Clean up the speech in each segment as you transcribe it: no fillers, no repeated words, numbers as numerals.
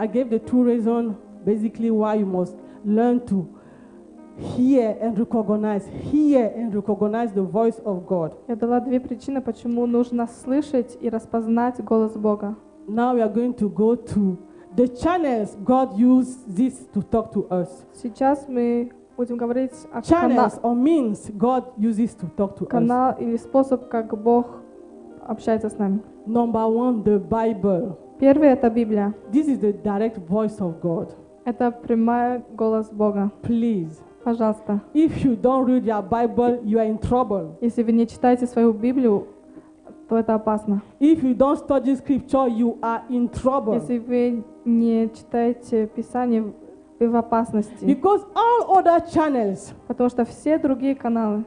I gave the two reasons basically why you must learn to hear and recognize the voice of God. Я дала две причины, почему нужно слышать и распознать голос Бога. Now we are going to go to the channels God uses to talk to us. Сейчас мы будем говорить о Channels or means God uses to talk to us. канал или способ, как Бог общается с нами. Number one, the Bible. Первый — это Библия. This is the direct voice of God. Это прямой голос Бога. Please, Пожалуйста. if you don't read your Bible, you are in trouble. Если вы не читаете свою Библию, то это опасно. If you don't study scripture, you are in trouble. Если вы не читаете Писание, вы в опасности. Because all other channels Потому что все другие каналы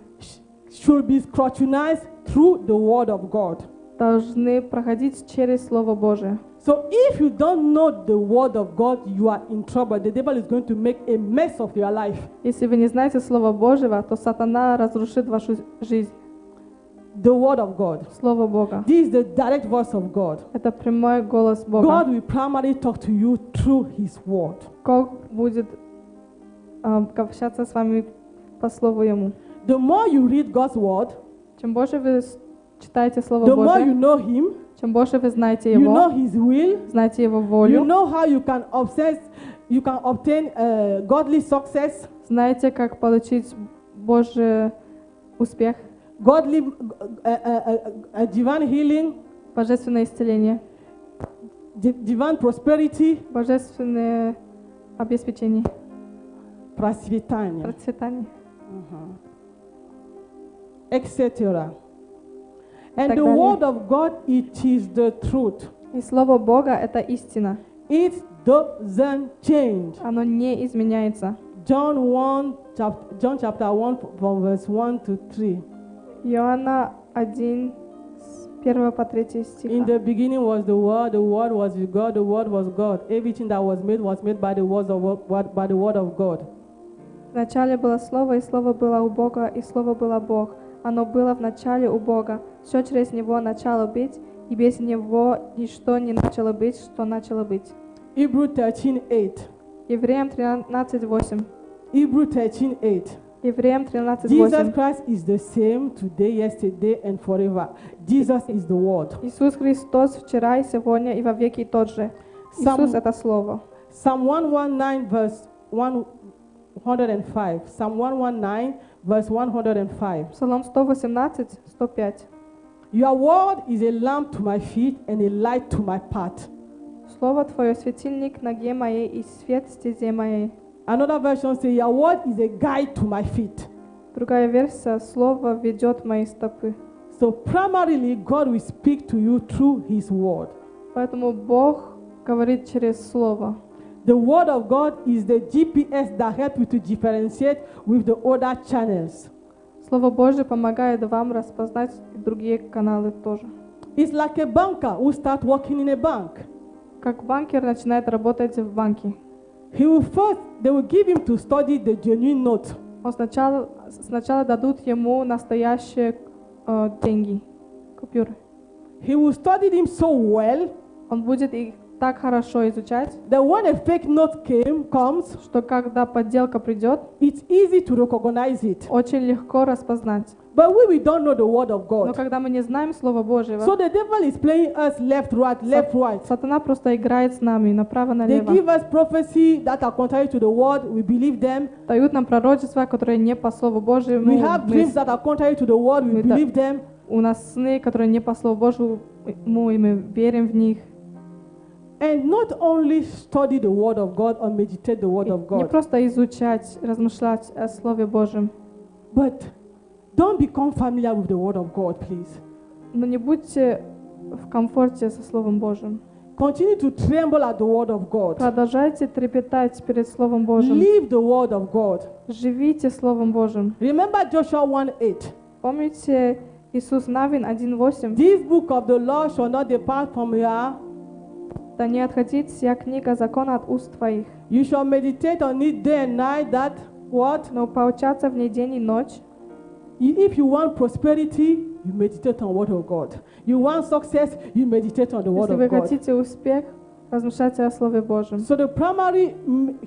should be scrutinized through the Word of God. должны проходить через Слово Божие. So if you don't know the Word of God, you are in trouble. The devil is going to make a mess of your life. Если вы не знаете Слова Божьего, то сатана разрушит вашу жизнь. The Word of God. Слово Бога. This is the direct voice of God. Это прямой голос Бога. God will primarily talk to you through His Word. Бог будет общаться с вами по Слову Ему. The more you read God's Word, Чем больше вы читаете Слово the more you Божие, know Him, чем больше вы знаете you know Его, His will, знаете Его you волю, know how you can obtain godly success, знаете, как получить Божий успех, godly divine healing, божественное исцеление, divine prosperity, божественное обеспечение, процветание, процветание. etc. And Так the далее. Word of God, it is the truth. И Слово Бога — это истина. It doesn't change. Оно не изменяется. John chapter 1 from verse 1 to 3. Иоанна 1, с 1 по 3 In стиха. the beginning was the Word was with God, the Word was God. Everything that was made by the word of God. Вначале было Слово, и Слово было у Бога, и Слово было Бог. Оно было в начале у Бога. Все через Него начало быть, и без Него ничто не начало быть, что начало быть. Hebrew 13:8. Евреям 13:8. Hebrew 13:8. Евреям Jesus 13:8. Christ is the same today, yesterday, and forever. Jesus is the Word. Иисус Христос вчера и сегодня и во веки тот же. Иисус — это Слово. Psalm 119 verse 105. Psalm 119 verse 105. Псалом 118, 105. Your word is a lamp to my feet and a light to my path. Слово Твое — светильник ноге моей и свет стезе моей. Another version says, your word is a guide to my feet. Другая версия — Слово ведет мои стопы. So primarily, God will speak to you through His word. Поэтому Бог говорит через Слово. The word of God is the GPS that helps you to differentiate with the other channels. Слово Божье помогает вам распознать и другие каналы тоже. It's like a banker who starts working in a bank. Как банкир начинает работать в банке. They will give him to study the genuine note. Сначала дадут ему настоящие деньги, купюры. He will study them so well Он будет их так хорошо изучать, that when a fake note comes, что когда подделка придет, it's easy to recognize it. очень легко распознать. But we don't know the word of Но God. когда мы не знаем Слова Божьего, So the devil is playing us left, right. сатана просто играет с нами They направо-налево. give us prophecy that are contrary to the word. We believe them. Дают нам пророчества, которые не по Слову Божьему. We have dreams that are contrary to the word. We Мы да- believe them. У нас сны, которые не по Слову Божьему, и мы верим в них. And not only study the word of God or meditate the word И of не God, просто изучать, размышлять о Слове Божьем. but don't become familiar with the word of God, please. Но не будьте в комфорте со Словом Божьим. Continue to tremble at the word of God. Продолжайте трепетать перед Словом Божьим. Live the word of God. Живите Словом Божьим. Remember Joshua 1:8. Помните Иисус Навин 1:8? This book of the law shall not depart from your. Да не отходит сия книга закона от уст твоих, You shall meditate on it day and night. That what? но поучаться в ней день и ночь. If you want prosperity, you meditate on the word of God. You want success, you meditate on the word Если вы of God. хотите успех, Размышляйте о Слове Божьем. So the primary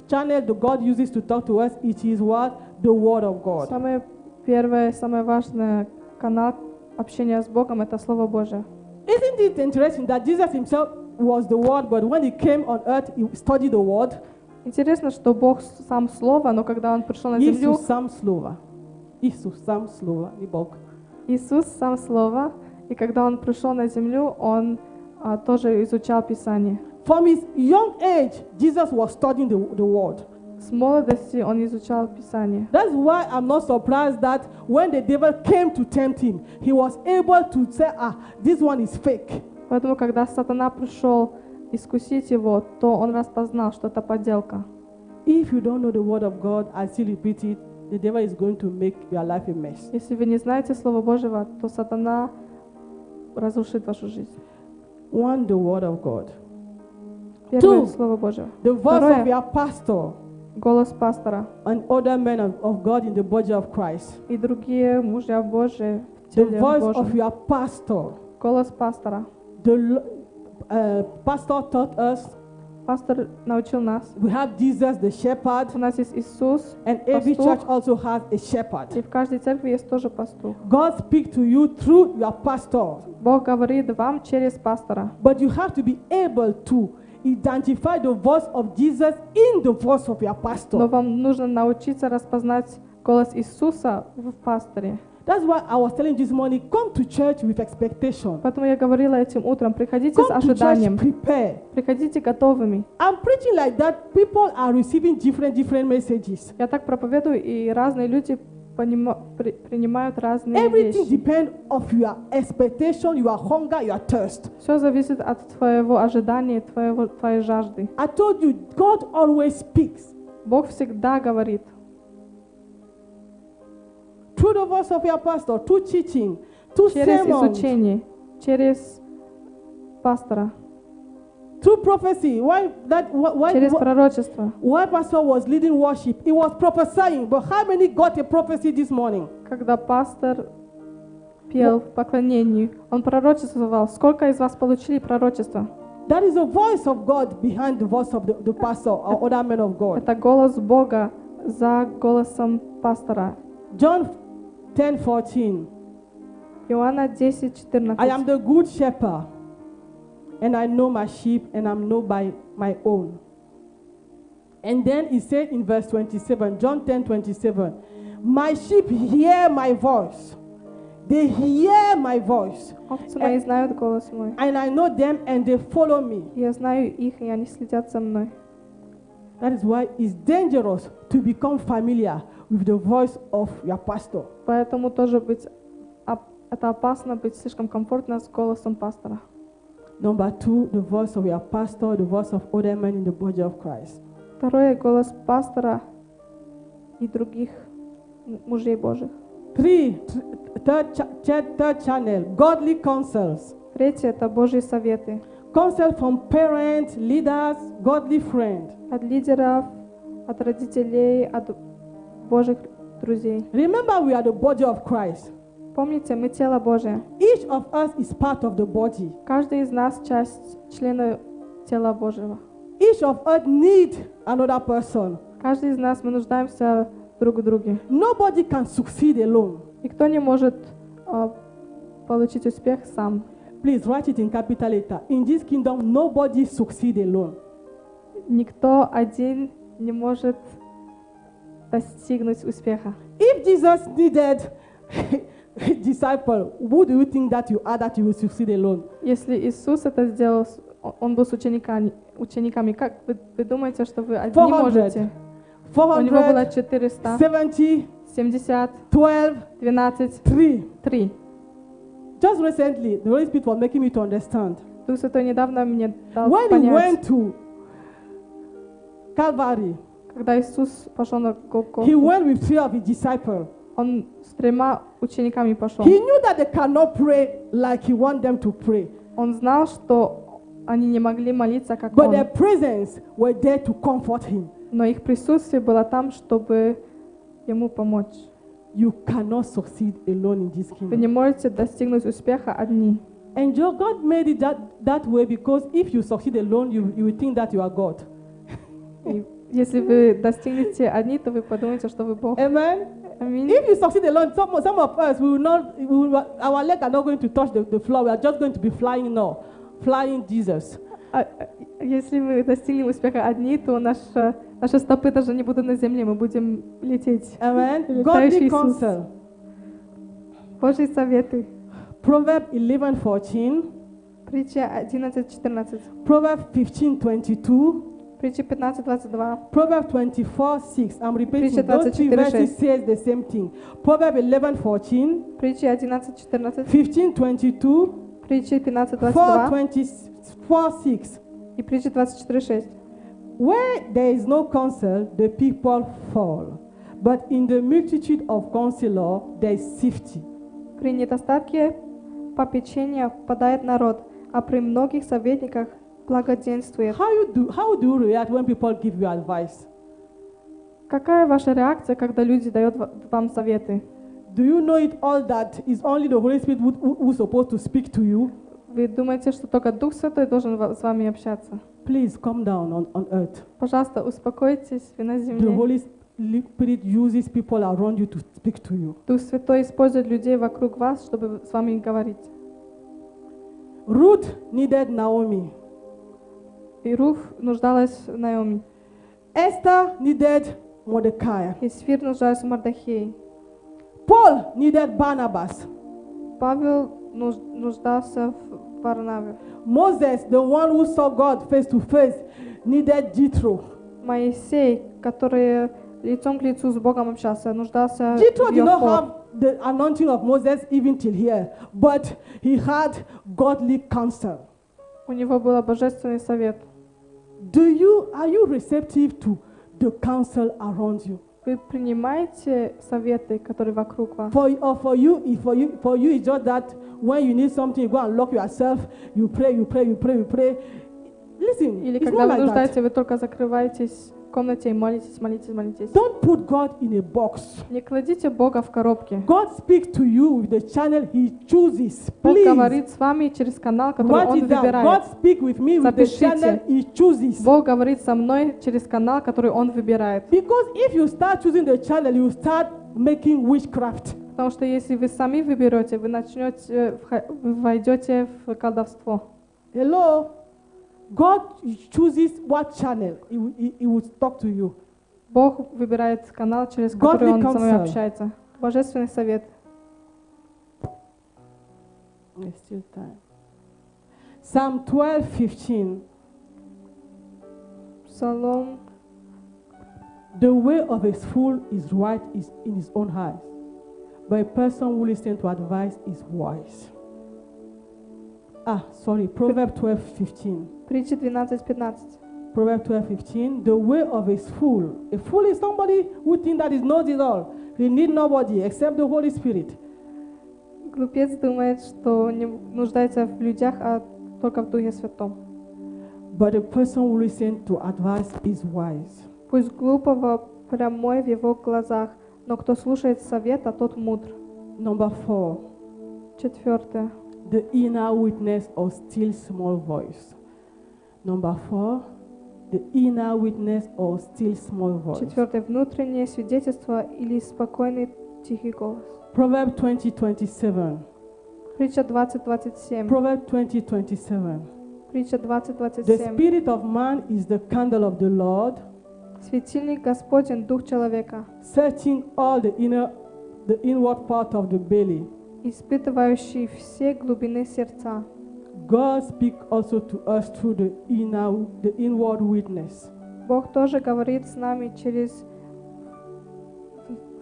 channel that God uses to talk to us, it is what? The Word of God. Самое первое, самое важное канал общения с Богом — это Слово Божье. Isn't it interesting that Jesus himself was the Word, but when he came on earth, he studied the Word? Интересно, что Бог сам Слово, но когда Он пришел на землю, Иисус сам Слово. Иисус сам Слово, не Бог. Иисус сам Слово, и когда Он пришел на землю, Он тоже изучал Писание. From his young age, Jesus was studying the Word. С молодости Он изучал Писание. That's why I'm not surprised that when the devil came to tempt him, he was able to say, this one is fake. Поэтому, когда сатана пришел искусить его, то он распознал, что это подделка. If you don't know the Word of God, I still repeat it, the devil is going to make your life a mess. Если вы не знаете Слова Божьего, то сатана разрушит вашу жизнь. One, the Word of God. Первое Two, Слово Божье. the voice Второе of your pastor голос пастора and other men of God in the body of Christ. и другие мужья Божьи в The теле voice of Божьем. your pastor. Голос пастора. The pastor taught us Пастор научил нас. we have Jesus the shepherd, У нас есть Иисус, and every пастух, church also has a shepherd. и в каждой церкви есть тоже пастух. God speaks to you through your pastor, Бог говорит вам через пастора. but you have to be able to identify the voice of Jesus in the voice of your Но pastor. вам нужно научиться распознать голос Иисуса в пасторе. That's why I was telling you this morning, come to church with expectation. Поэтому я говорила этим утром, приходите с Come to church ожиданием, prepared. приходите готовыми. I'm preaching like that. People are receiving different messages. Я так проповедую, и разные люди принимают разные Everything вещи. depends of your expectation, your hunger, your thirst. Все зависит от твоего ожидания, твоей жажды. I told you, God always speaks Бог всегда говорит. through the voice of your pastor, through teaching, through Через sermons, изучение, через пастора, through prophecy. через пророчество. Why pastor was leading worship? He was prophesying. But how many got a prophecy this morning? Когда пастор пел в поклонении, он пророчествовал. Сколько из вас получили пророчество? That is the voice of God behind the voice of the pastor or other men of God. Это голос Бога за голосом пастора. John 10:14. Иоанна 10:14. I am the good shepherd, and I know my sheep, and I'm known by my own. And then he said in verse 27, John 10:27, my sheep hear my voice. They hear my voice. Овцы мои знают голос мой. And I know them, and they follow me. Я знаю их, и они следят за мной. That is why it's dangerous to become familiar with the voice of your pastor. Поэтому тоже это опасно быть слишком комфортно с голосом пастора. Number two, the voice of your pastor, the voice of other men in the body of Christ. Второе — голос пастора и других мужей Божьих. Third channel, godly counsels. Третье — это Божьи советы. Counsel from parents, leaders, godly friends. От лидеров, от родителей, от Божьих друзей. Remember, we are the body of Christ. Помните, мы тело Божие. Each of us is part of the body. Каждый из нас часть члена тела Божьего. Each of us needs another person. Каждый из нас, мы нуждаемся друг в друге. Nobody can succeed alone. Никто не может получить успех сам. Please write it in capital letter. In this kingdom, nobody succeed alone. Никто один не может достигнуть успеха. If Jesus needed disciple, who do you think that you are that you will succeed alone? Если Иисус это сделал, Он был с учениками, как вы думаете, что вы одни 400, можете? У него было 400, 400, 70, 70, 12, 12, 3. 3. Just recently, the Holy Spirit was making me to understand. Дух Святой недавно мне дал When he понять, went to Calvary, когда Иисус пошел на he Голгофу, went with 3 of his disciples. Он с 3 учениками пошел. He knew that they cannot pray like he wanted them to pray. Он знал, что они не могли молиться, как But Он. their presence were there to comfort him. Но их присутствие было там, чтобы ему помочь. You cannot succeed alone in this Вы не kingdom. можете достигнуть успеха одни. And God made it that way because if you succeed alone, you will think that you are God. И если вы достигнете одни, то вы подумаете, что вы Бог. Amen. Аминь. If you succeed alone, some of us our legs are not going to touch the floor. We are just going to be flying now, flying Jesus. Если мы достигнем успеха одни, то наши стопы даже не будут на земле, мы будем лететь. Amen. Летающий Godly Иисус. counsel. Божьи советы. Proverbs 11:14. Притча 11:14. Proverbs 15:22. Притча 15:22. Proverbs 24:6. I'm repeating. Притча Those two 24:6. verses says the same thing. Proverbs 11:14. Притча 11:14. 15:22. Притча 15:22. 4:6. И притча 24:6. Where there is no counsel, the people fall. But in the multitude of counselors, there is safety. При недостатке попечения впадает народ, а при многих советниках благоденствует. How do you react when people give you advice? Какая ваша реакция, когда люди дают вам советы? Do you know it all that is only the Holy Spirit who's supposed to speak to you? Вы думаете, что только Дух Святой должен с вами общаться? Please come down on earth. Пожалуйста, успокойтесь, вы на The земле. Holy Spirit uses people around you to speak to you. Дух Святой использует людей вокруг вас, чтобы с вами говорить. Ruth needed Naomi. И Руф нуждалась в Наоми. Esther needed Mordecai. Исфир нуждалась в Мардахее. Paul needed Barnabas. Павел нуждался в Варнаве. Moses, the one who saw God face to face, needed Jethro. Моисей, который лицом к лицу с Богом общался, нуждался Jethro в did not Йохо. have the anointing of Moses even till here, but he had godly counsel. У него был божественный совет. Are you receptive to the counsel around you? Вы принимаете советы, которые вокруг вас? For you, it's just that when you need something, you go and lock yourself, you pray. Listen, Или it's когда not вы like that. нуждаетесь, вы только закрываетесь в комнате и молитесь. Don't put God in a box. Не кладите Бога в коробки. God speaks to you with the channel He chooses. Бог Please говорит с вами через канал, который write Он it down. God выбирает. speaks with me with the Запишите. channel He chooses. Бог говорит со мной через канал, который Он выбирает. Because if you start choosing the channel, you start making witchcraft. Потому что если вы сами выберете, вы начнете, вы войдете в колдовство. Hello? God chooses what channel He will talk to you. Бог выбирает канал, через Godly который Он со мной counsel. общается. Божественный совет. There's still time. Psalm 12:15. Псалом. The way of a fool is right is in his own eyes, but a person who listens to advice is wise. Proverbs 12:15. Притча 12:15. Proverbs 12:15. The way of a fool is somebody who thinks that he knows it all. He needs nobody except the Holy Spirit. Глупец думает, что не нуждается в людях, а только в Духе Святом. But a person who listens to advice is wise. Пусть глупого прямой в его глазах, но кто слушает совета, тот мудр. Number 4. Четвертое. The inner witness of still small voice. Number 4. The inner witness of still small voice. Четвертое. Внутреннее свидетельство или спокойный тихий голос. Proverbs 20:27. Притча 20:27. Proverbs 20:27. Притча The 20:27. spirit of man is the candle of the Lord, Светильник Господень, дух человека, searching all the inward part of the belly. испытывающий все глубины сердца. God speaks also to us through the inward witness. Бог тоже говорит с нами через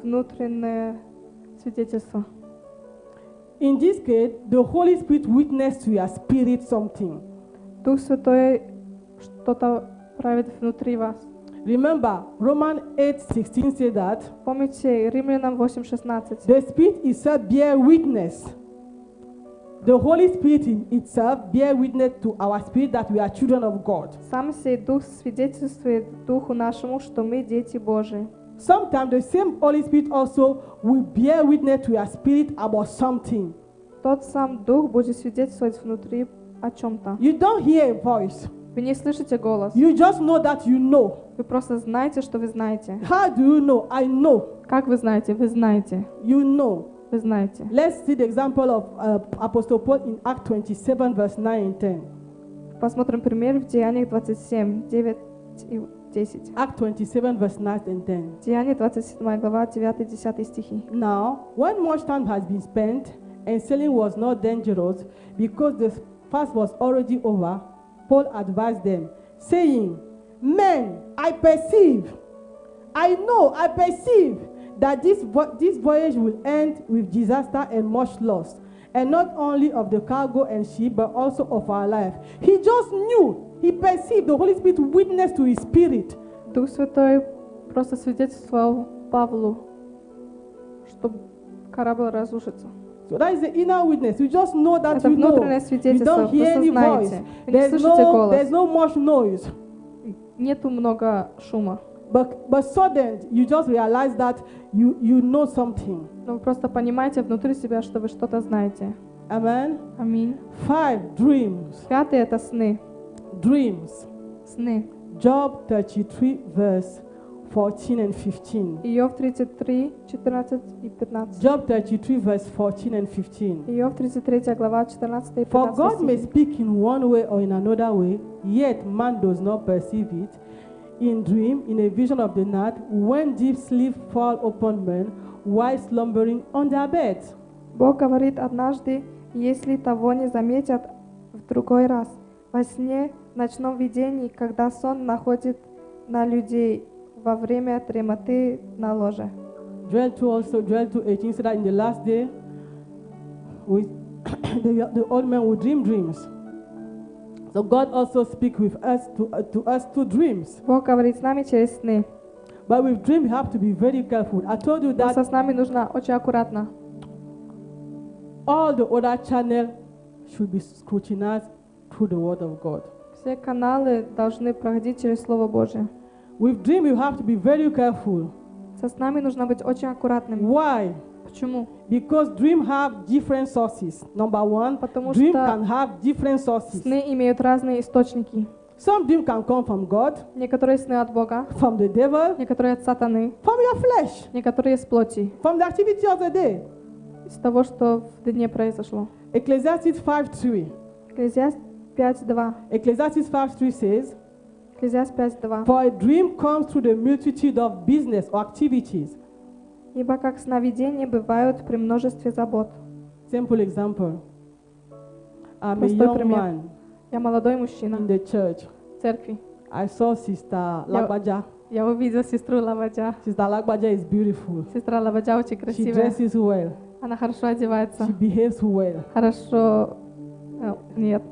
внутреннее свидетельство. In this case, the Holy Spirit witnessed to your spirit something. Дух Святой что-то правит внутри вас. Remember, Romans 8:16 said that Помните, Римлянам 8:16. the Spirit itself bear witness. The Holy Spirit in itself bear witness to our spirit that we are children of God. Сам сей Дух свидетельствует Духу нашему, что мы дети Божии. Sometimes the same Holy Spirit also will bear witness to your spirit about something. тот сам Дух будет свидетельствовать внутри о чем-то. You don't hear a voice. Вы не слышите голос. You just know that you know. Вы просто знаете, что вы знаете. How do you know? I know. Как вы знаете? Вы знаете. You know. Вы знаете. Let's see the example of Apostle Paul in Acts 27, verse 9 and 10. Посмотрим пример в Деяниях 27, 9 и 10. Acts 27, verse 9 and 10. Деяния 27 глава, 9-10 стихи. Now, when much time has been spent and sailing was not dangerous because the fast was already over, Paul advised them, saying, Men, I perceive that this voyage will end with disaster and much loss, and not only of the cargo and ship, but also of our life. He just knew, he perceived, the Holy Spirit witnessed to his spirit. Дух Святой просто свидетельствовал Павлу, что корабль разрушится. So that is the inner witness. You just know that Это you know. внутреннее You свидетельство, don't hear просто any voice. знаете. Вы не слышите There's голос. no much noise. Нету много шума. But sudden, you just realize that you know something. Но вы просто понимаете внутри себя, что вы что-то знаете. Amen. Аминь. 5, dreams. 5 это сны. Dreams. Сны. Job 33, verse 14 and 15. Иов 33, 14 и 15. Job 33, verse 14 and 15. Иов 33 глава, 14 и For 15 God may стихи. speak in one way or in another way, yet man does not perceive it. In dream, in a vision of the night, when deep sleep fall upon men, while slumbering on their beds. Бог говорит однажды, если того не заметят в другой раз. Во сне, в ночном видении, когда сон находит на людей во время дремоты на ложе. Joel 2:18 said that in the last day, the old men will dream dreams. So God also speaks with us to us through dreams. Бог говорит с нами через сны. But with dream, we have to be very careful. I told you Но со that снами нужно очень аккуратно. all the other channels should be scrutinized through the Word of God. Все каналы должны проходить через Слово Божие. With dream, you have to be very careful. Со снами нужно быть очень аккуратным. Why? Почему? Because dream have different sources. Number one, Потому dream что can have different sources. сны имеют разные источники. Some dream can come from God, Некоторые сны от Бога, from the devil, некоторые от сатаны, from your flesh, некоторые из плоти, from the activity of the day. из того, что в дне произошло. Ecclesiastes 5:3. Экклезиаст 5:2. Ecclesiastes 5:3 says, Экклезиаст 5:2. For a dream comes through the multitude of business or activities. Ибо как сновидения бывают при множестве забот. Simple example. I'm a Простой young пример. man Я молодой мужчина in the church. в церкви. I saw Sister Lagbaja. Я увидел сестру Лаваджа. Sister Lagbaja is beautiful. Сестра Лаваджа очень She красивая. dresses well. Она хорошо одевается. She behaves well. Хорошо... Нет.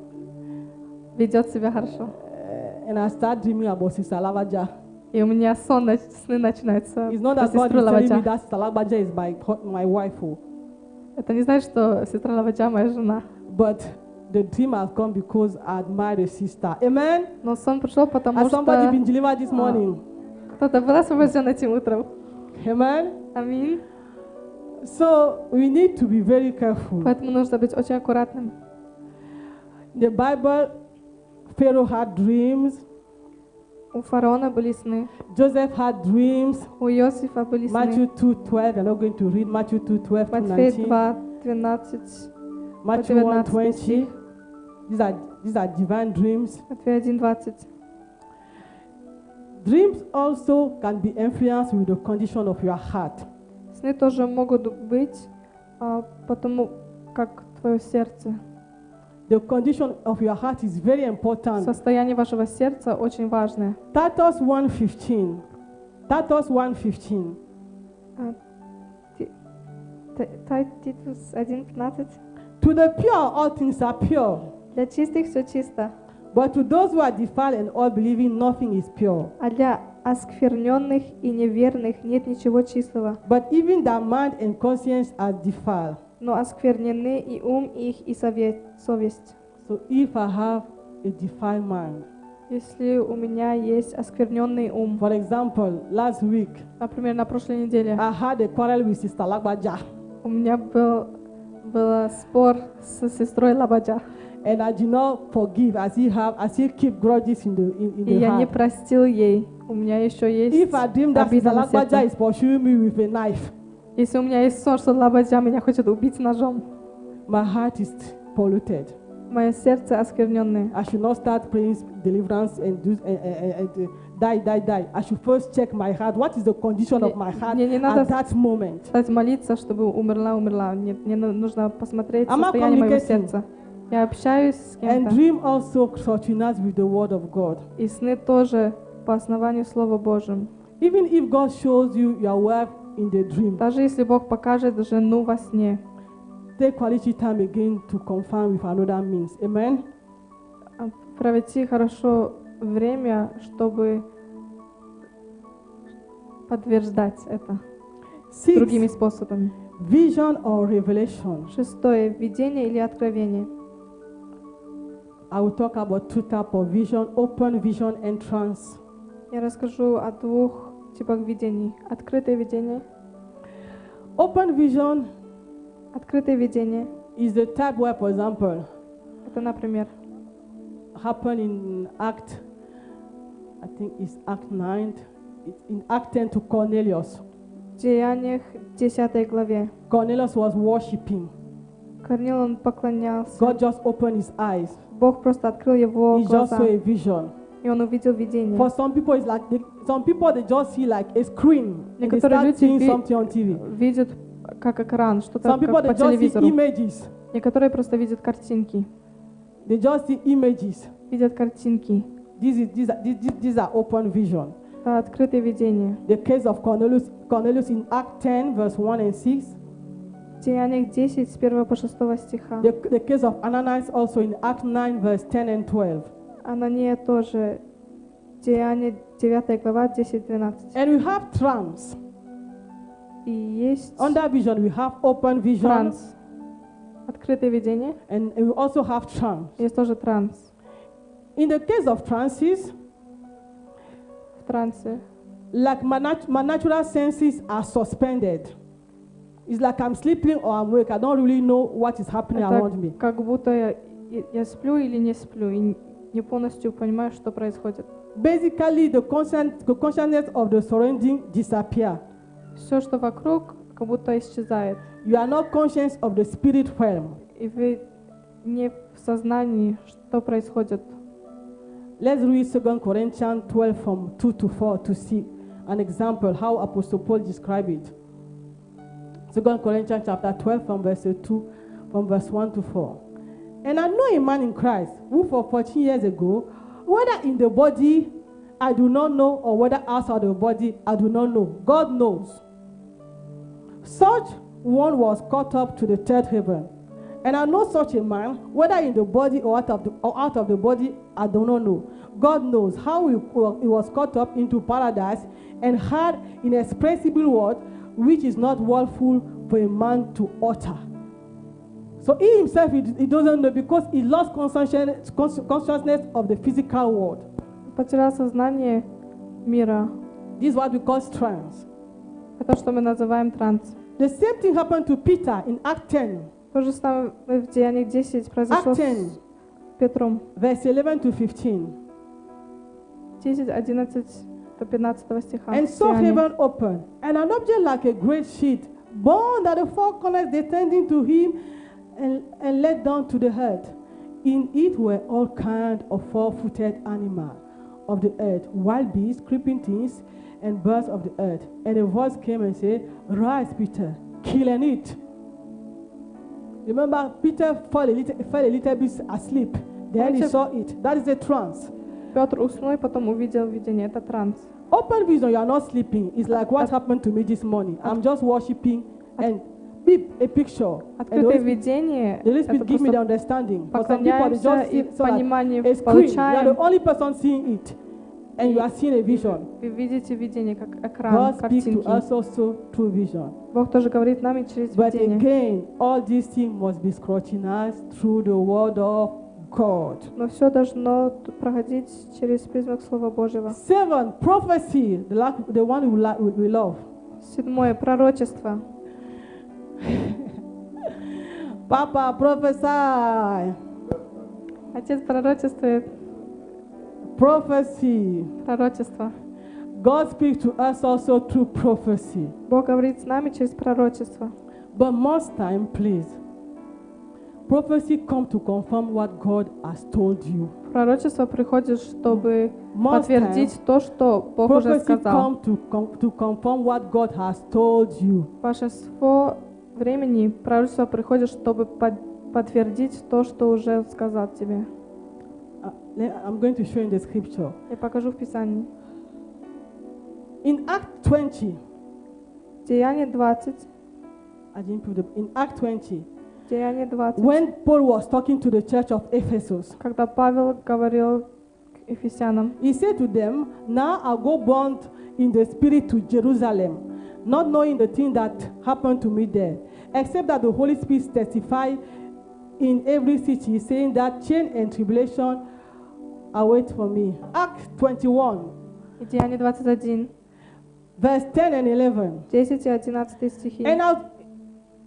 Ведет себя хорошо. And I start dreaming about Sister Lagbaja. И у меня сны начинаются It's not про that God сестру is telling me Лаваджа. that Sister Lagbaja is my wife, Это не значит, что сестра Лаваджа моя жена. but the dream has come because I admire the sister. Amen? Но сон пришел, потому Has somebody been что delivered this morning? кто-то был освобожден этим утром. Amen? Аминь. So we need to be very careful. Поэтому нужно быть очень аккуратным. The Bible, Pharaoh had dreams. У фараона были сны, Joseph had dreams. у Иосифа были Matthew сны. 2:12. We're not going to read Matthew 2:12 to Матфея 19. 2, 12, Matthew 19 1:20. стих. These are divine dreams. Матфея 1, 20. Dreams also can be influenced with the condition of your heart. Сны тоже могут быть, потому как твое сердце. The condition of your heart is very important. Состояние вашего сердца очень важное. Titus 1:15. Titus 1:15. Титус 1:15. To the pure, all things are pure. Для чистых все чисто, But to those who are defiled and all believing, nothing is pure. а для оскверненных и неверных нет ничего чистого. But even their mind and conscience are defiled. Но осквернены и ум их, и совесть. So if I have a defiled mind, Если у меня есть оскверненный ум, for example, last week например, на прошлой неделе I had a quarrel with Sister Lagbaja. у меня был Был спор с сестрой Лабаджа. And I did not forgive. I still keep grudges in И the я не heart. простил ей. У меня еще есть If I dream that обида Sister на Lagbaja сердце. is pursuing me with a knife, Если у меня есть сон, что Лабаджа меня хочет убить ножом, my heart is polluted. мое сердце оскверненное. I should not start praying deliverance and die. I should first check my heart. What is the condition of my heart Мне не надо at that moment? стать молиться, чтобы умерла. Нет, мне нужно посмотреть Am I состояние моего communicating? сердца. Я общаюсь с And кем-то. dream also scrutinize with the word of God. И сны тоже по основанию Слова Божьим. Even if God shows you your wife in the dream, Даже если Бог покажет жену во сне, take quality time again to confirm with another means. Amen. провести хорошо время, чтобы подтверждать это другими 6. способами. Vision or revelation. 6. Видение или откровение. I will talk about two types of vision: open vision and trance. Я расскажу о двух типах видений. Открытое видение. Open vision Открытое видение. is the type where, for example, Это, например, happened in Act, I think it's Act 9, it's in Act 10 to Cornelius. в Деяниях 10 главе. Cornelius was worshiping. Корнил, он поклонялся. God just opened his eyes. Бог просто открыл его He just глаза, saw a vision. и он увидел видение. For some people, it's like some people they just see like a screen and they Некоторые start люди seeing something on TV. видят как экран, что-то Some people как they по just see телевизору. images. Некоторые просто видят картинки. They just see images. Видят картинки. These are open vision. Это открытое видение. The case of Cornelius in Act 10, verse 1 and 6. В Деяниях 10, с 1 по 6 стиха. The case of Ananias also in Act 9, verse 10 and 12. Анания тоже. Деяния 9 глава 10-12. And we have trance. И есть Under vision, we have open vision. транс. Открытое видение. And we also have trance. Есть тоже транс. In the case of trances, В трансе. like my natural senses are suspended. It's like I'm sleeping or I'm awake. I don't really know what is happening around me. Это как будто я сплю или не сплю. И не полностью понимаю, что происходит. Basically, the consciousness of the surrounding disappear. Все, что вокруг, как будто исчезает. You are not conscious of the spirit realm. И вы не в сознании, что происходит. Let's read 2 Corinthians 12 from 2 to 4 to see an example how Apostle Paul described it. 2 Corinthians chapter 12 from verse 1 to 4. And I know a man in Christ who for 14 years ago, whether in the body I do not know or whether outside the body I do not know, God knows. Such one was caught up to the third heaven. And I know such a man, whether in the body or out of the body, I do not know. God knows how he was caught up into paradise and had inexpressible word, which is not lawful for a man to utter. So he himself, he doesn't know because he lost consciousness of the physical world. Потерял сознание мира. This is what we call trance. Это что мы называем транс. The same thing happened to Peter in Act 10. То же самое в Деяниях 10 произошло Act 10, с Петром. verse 11 to 15. 10, 11 до 15 стиха. And saw Деяния. heaven open, and an object like a great sheet, borne at the four corners, descending to him and let down to the earth. In it were all kinds of four-footed animals of the earth, wild beasts, creeping things, and birds of the earth. And a voice came and said, Rise, Peter, kill and eat. Remember, Peter fell a little bit asleep. Then he saw it. That is a trance. Петр уснул и потом увидел видение. Это транс. Open vision, you are not sleeping. It's like what happened to me this morning. I'm just worshiping and beep, a picture. And Открытое видение the Holy это Spirit give me the просто understanding. For some people, they поклоняемся just и see so like понимание a screen. You are получаем. the only person seeing it. And you are seeing a vision. Вы видите видение как экран, God speaks to картинки. us also through vision. Бог тоже говорит нам и через But видение. again, all these things must be scrutinized through the word of God. Но все должно проходить через призму Слова Божьего. 7. Prophecy, the one we love. 7. Пророчество. Papa, prophesy. Отец пророчествует. Prophecy. Пророчество. God speaks to us also through prophecy. Бог говорит с нами через пророчество. But most time, please, prophecy come to confirm what God has told you. Пророчество приходит, чтобы Most подтвердить то, что Бог уже Prophecy сказал. come to confirm what God has told you. Большинство времени пророчество приходит, чтобы подтвердить то, что уже сказал тебе. I'm going to show you in the scripture. Я покажу в Писании. In Act 20, Деяние 20. I didn't put it, in Act 20, Деяние 20. when Paul was talking to the church of Ephesus, Когда Павел говорил к Ефесянам, he said to them, now I go bound in the spirit to Jerusalem, not knowing the thing that happened to me there, except that the Holy Spirit testified in every city, saying that change and tribulation await for me. Acts 21, и Деяние 21, verse 10 and 11. 10 и 11 стихи. And as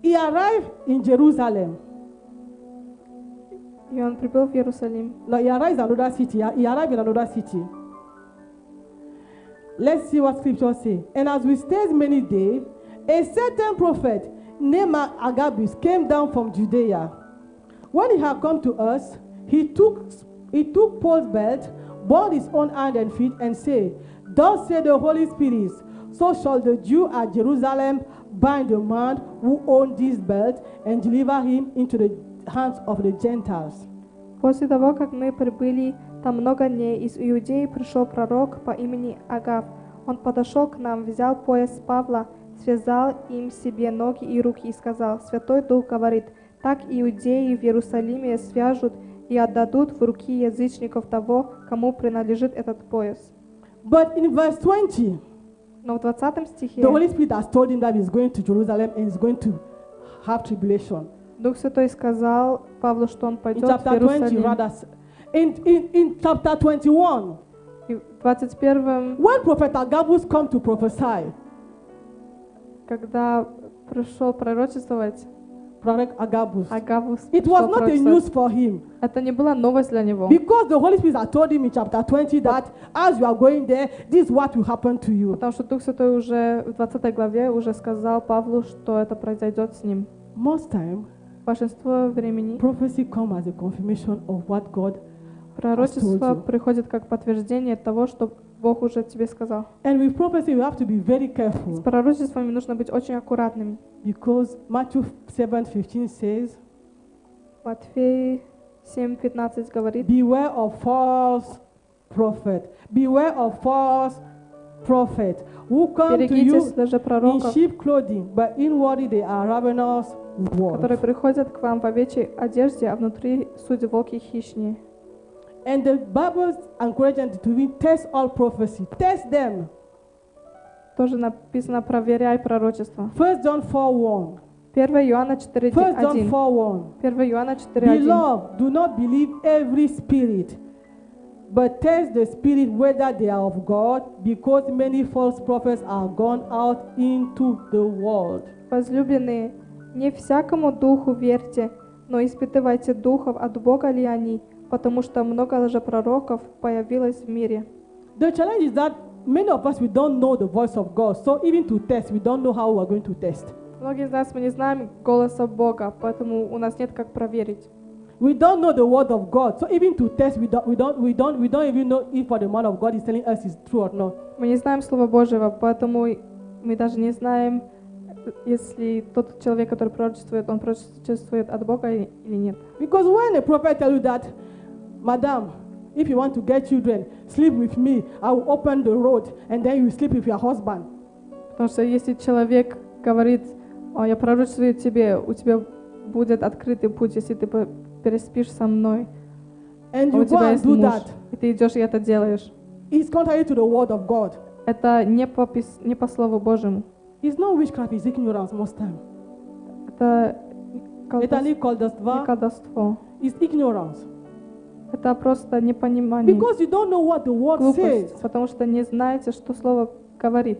he arrived in Jerusalem, И он прибыл в Иерусалим. no, he arrived in another city. He arrived in another city. Let's see what scripture says. And as we stayed many days, a certain prophet named Agabus came down from Judea. When he had come to us, he took Paul's belt, bound his own hand and feet, and said, thus said the Holy Spirit, so shall the Jew at Jerusalem bind the man who owned this belt and deliver him into the hands of the Gentiles. После того, как мы прибыли там много дней, из Иудеи пришел пророк по имени Агав. Он подошел к нам, взял пояс Павла, связал им себе ноги и руки и сказал: Святой Дух говорит, так иудеи в Иерусалиме свяжут и отдадут в руки язычников того, кому принадлежит этот пояс. But in verse 20, Но в 20 стихе the Holy Spirit has told him that he's going to Jerusalem and he's going to have tribulation. Дух Святой сказал Павлу, что он In пойдет в chapter 20, Иерусалим. rather, in chapter 21, И в 21, when Prophet Agabus come to prophesy, когда пришел пророчествовать, Prophet Agabus, Агавус it пришел was not a пророчествовать, news for him это не была новость для него. because the Holy Spirit had told him in chapter 20 that as you are going there, this is what will happen to you. Потому что Дух Святой уже в 20 главе уже сказал Павлу, что это произойдет с ним. Most time, Большинство времени prophecy come as a confirmation of what God пророчество told you. приходит как подтверждение того, что Бог уже тебе сказал. And with prophecy, you have to be very С careful пророчествами нужно быть очень аккуратными. because Matthew 7:15 says, Матфей 7:15 говорит: beware of false prophet. Beware of false prophet who come to берегитесь you даже in пророков, sheep clothing, but inwardly they are ravenous которые wolves. приходят к вам в овечьей одежде, а внутри судят волки хищнее. And the Bible encourages to be test all prophecy. Test them. Тоже написано: проверяй пророчество. 1 John 4:1. 1 Иоанна 1 John 4:1. 4:1. 1 Иоанна 4:1. Beloved, do not believe every spirit, but test the spirit whether they are of God, because many false prophets are gone out into the world. Возлюбленные, не всякому духу верьте, но испытывайте духов, от Бога ли они, потому что много лжепророков появилось в мире. The challenge is that many of us, we don't know the voice of God. So even to test, we don't know how we are going to test. Многие из нас мы не знаем голоса Бога, поэтому у нас нет как проверить. We don't know the word of God. So even to test, we don't even know if what the man of God is telling us is true or not. Мы не знаем Слова Божьего, поэтому мы даже не знаем, если тот человек, который пророчествует, он пророчествует от Бога или нет. Because when a prophet tells you that, Madam, if you want to get children, sleep with me. I will open the road, and then you sleep with your husband. Потому что если человек говорит: я пророчествую тебе, у тебя будет открытый путь, если ты переспишь со мной, And а у you go тебя and есть do муж, that. и ты идешь и это делаешь. It's contrary to the word of God. Это не по Слову Божьему. It's not witchcraft, it's ignorance most time. Это Это не не колдовство, колдовство. it's ignorance. Это просто непонимание, Because you don't know what the word says. глупость, потому что не знаете, что Слово говорит.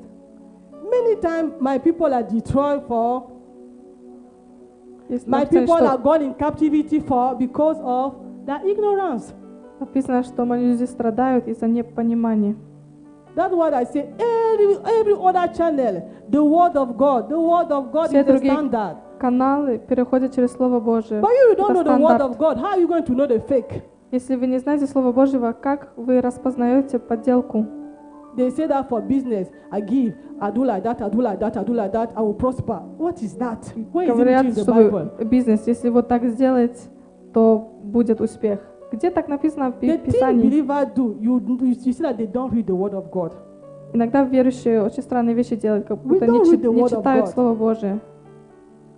Many times my people are destroyed for Есть My написано, people are что, gone in captivity because of their ignorance. написано, что мои люди страдают из-за непонимания. That's what I say. Every other channel, the word of God Все is the другие standard. каналы переходят через Слово Божие. But you don't Это know the word стандарт. of God. How are you going to know the fake? Если вы не знаете Слова Божьего, как вы распознаете подделку? They say that for business, I give, I do like that, I do like that, I do like that, I will prosper. What is that? Where is it written Говорят, in the что Bible? бизнес, если вот так сделать, то будет успех. Где так написано в The thing Писании? believers do, you see that they don't read the word of God. Иногда верующие очень странные вещи делают, как будто don't read the не word of читают God. Слово Божие.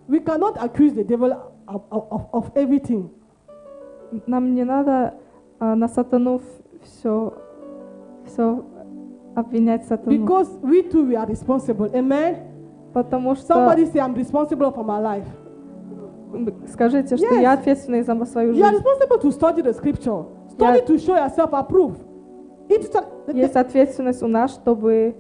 We cannot accuse the devil of everything. Нам не надо на сатану все обвинять сатану. Because we too, we are responsible. Amen? Потому что Somebody say, I'm responsible for my life. скажите, что Yes. я ответственный за свою You are жизнь. responsible to study the scripture. Study Yeah. to show yourself approved. Есть ответственность у нас, чтобы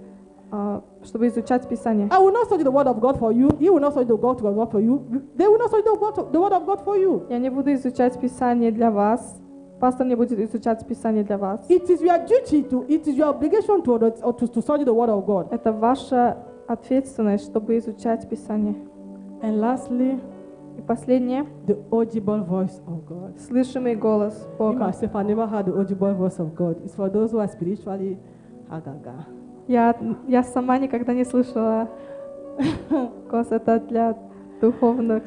изучать Писание. I will not study the word of God for you. He will not study the word of God for you. They will not study the word of God for you. Я не буду изучать Писание для вас. Пастор не будет изучать Писание для вас. It is your duty it is your obligation to study the word of God. Это ваша ответственность, чтобы изучать Писание. And lastly, И последнее, the audible voice of God. слышимый голос Me Бога. myself, I never had the audible voice of God. It's for those who are spiritually agaga. Я сама никогда не слышала голос, это для духовных.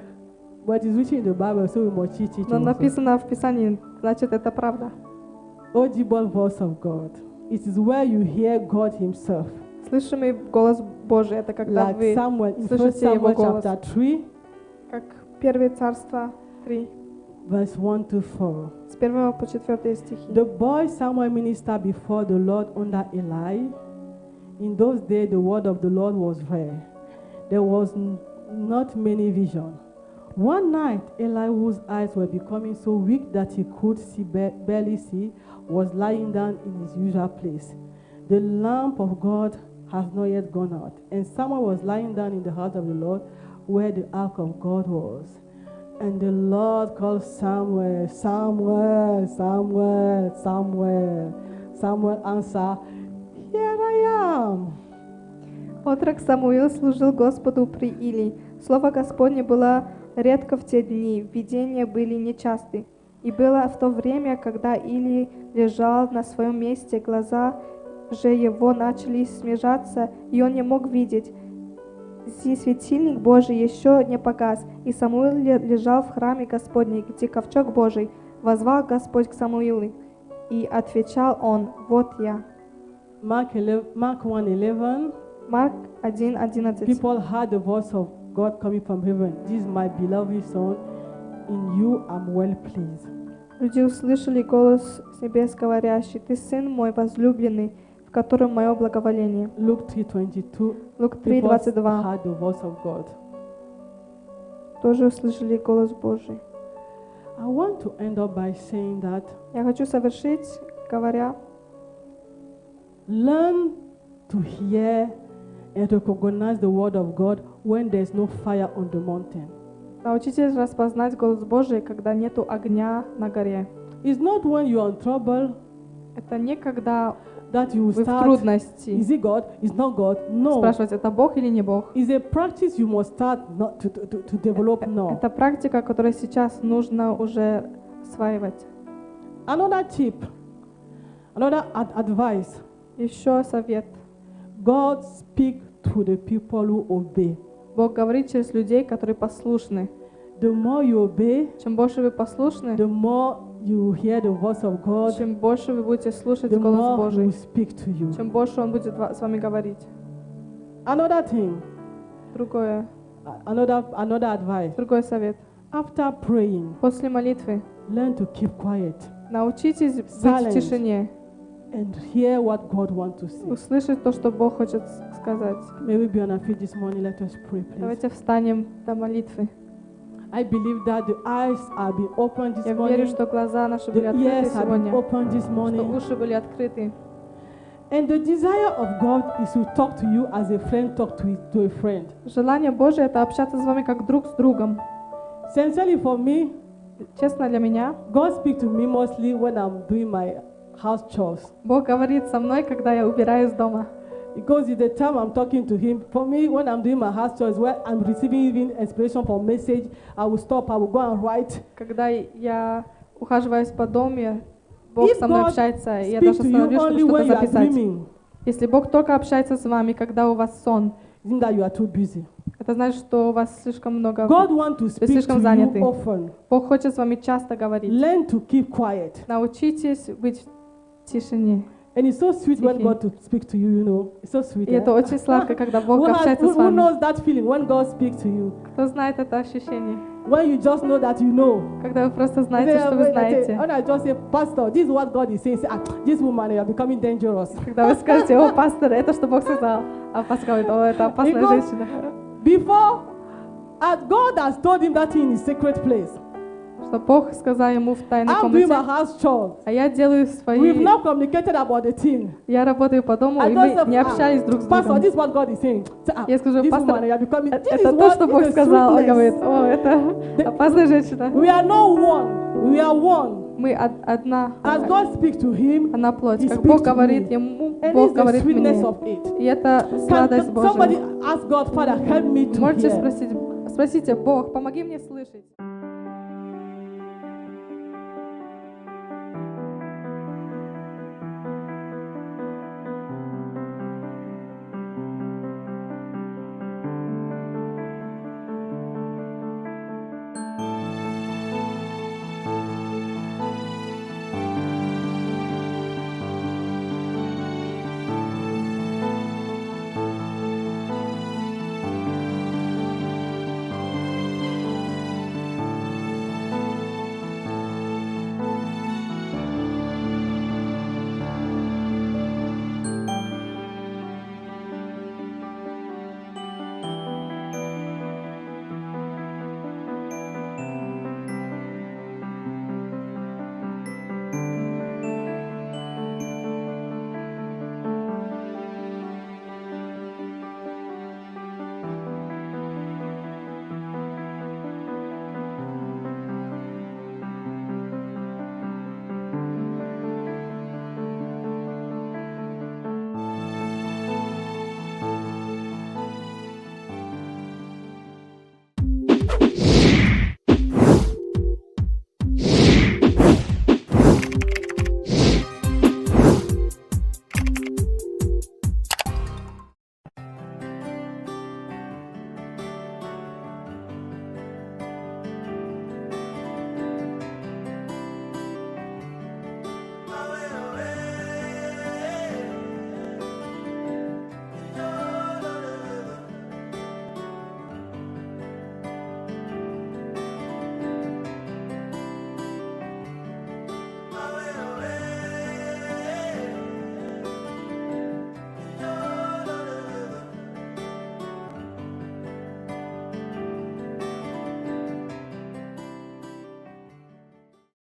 But it's written in the Bible, so we must teach it. Но also. написано в Писании, значит, это правда. Audible voice of God. It is where you hear God Himself. Слышимый голос Божий, это когда Like вы Samuel in 1 слышите Его Samuel голос. chapter 3, Как 1 Царство 3, verse 1 to 4. с 1 по 4 стихи. The boy Samuel ministered before the Lord under Eli. In those days, the word of the Lord was rare. There was not many vision. One night, Eli, whose eyes were becoming so weak that he could barely see, was lying down in his usual place. The lamp of God has not yet gone out, and Samuel was lying down in the house of the Lord, where the ark of God was. And the Lord called Samuel, Samuel, Samuel, Samuel. Samuel answered, Here I am. Отрок Самуил служил Господу при Илии. Слово Господне было редко в те дни, видения были нечасты. И было в то время, когда Илий лежал на своем месте, глаза же его начали смежаться, и он не мог видеть. И светильник Божий еще не погас, и Самуил лежал в храме Господней, где ковчег Божий. Возвал Господь к Самуилу, и отвечал он: «Вот я». Mark 1:11. Марк 1:11. People heard the voice of God coming from heaven. This is my beloved son. In you I'm well pleased. Люди услышали голос с небес, говорящий: «Ты сын мой возлюбленный, в котором мое благоволение». Luke 3:22. Лук People 3:22. heard the voice of God. Тоже услышали голос Божий. I want to end up by saying that Я хочу завершить, говоря: learn to hear and recognize the word of God when there's no fire on the mountain. научитесь распознать голос Божий, когда нету огня на горе. It's not when you're in trouble Это не когда that you вы в start. трудности Is it God? Is not God? No. спрашивать, это Бог или не Бог. It's a practice you must start not to develop now. Это практика, которую сейчас нужно уже осваивать. Another tip, another advice. Еще совет. God speak to the people who obey. Бог говорит через людей, которые послушны. The more you obey, Чем больше вы послушны, the more you hear the voice of God, чем больше вы будете слушать the голос more He Божий, will speak to you. чем больше Он будет с вами говорить. Another thing, Другой another advice. совет. After praying, После молитвы learn to keep quiet научитесь быть Silence. в тишине, and hear what God wants to say. услышать то, что Бог хочет сказать. May we be on our feet this morning. Let us pray, please. Давайте встанем до молитвы. I believe that the eyes are being opened this Я верю, morning. что глаза наши были The открыты ears have been сегодня, opened this что morning. уши были открыты. And the desire of God is to talk to you as a friend talk to a friend. Желание Божие — это общаться с вами как друг с другом. Sincerely, for me, Честно, для меня, God speaks to me mostly when I'm doing my house chores. Бог говорит со мной, когда я убираюсь дома. Because it's the time I'm talking to Him. For me, when I'm doing my house chores, where I'm receiving even inspiration for message, I will stop, I will go and write. Когда я ухаживаюсь по дому, Бог If со мной God общается, и я speaks даже to you становлюсь, чтобы only что-то when you are записать. dreaming, Если Бог только общается с вами, когда у вас сон, it means that you are too busy. это значит, что у вас слишком много. God wants to speak слишком to you заняты. often. Бог хочет с вами часто говорить. Learn to keep quiet. Научитесь быть в тишине. And it's so sweet when Тихий. God to speak to you, you know. It's so sweet. И это очень сладко, когда Бог общается с Who вами. knows that feeling when God speaks to you? Кто знает это ощущение? When you just know that you know. Когда вы просто знаете, что вы знаете. When I just say, Pastor, this is what God is saying. Say, this woman, you are becoming dangerous. Когда вы скажете, о, пастор, это что Бог сказал. А пастор говорит, о, это опасная Because женщина. Before, as God has told him that in his secret place. Что Бог сказал ему в тайной I'm doing my комнате. house chores. А я делаю We've свои... not communicated about the thing. Я работаю по дому, I и just мы не said, общались друг с Pastor, другом. this is what God is saying. Say, Я скажу, this пастор, woman, you are becoming. This это is то, what что Бог is the сказал. Он говорит, sweetness. о, это опасная женщина. We are not one. We are one. Мы одна. As God speaks to him, Она плоть. He Как speaks Бог to говорит me. ему, and Бог it's the говорит sweetness мне. of it. И это сладость Can somebody Божия. ask God, Father, help me to Можете hear. спросите, Бог, помоги мне слышать.